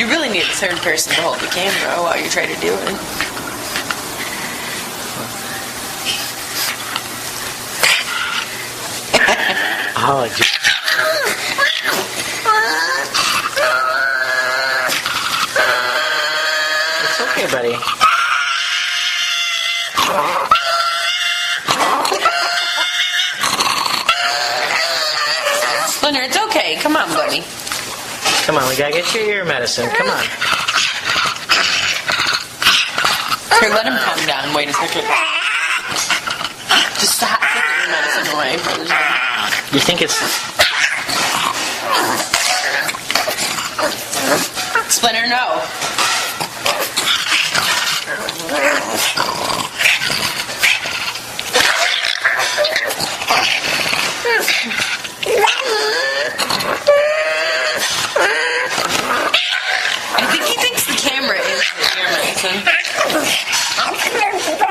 You really need a third person to hold the camera while you try to do it. Oh, it's okay, buddy. Splinter, it's okay. Come on, buddy. Come on, we gotta get your ear medicine. Come on. Here, let him calm down. Wait a second. Just stop. Put the ear medicine away for the time. You think it's... Splinter, no. I think he thinks the camera is the ear medicine.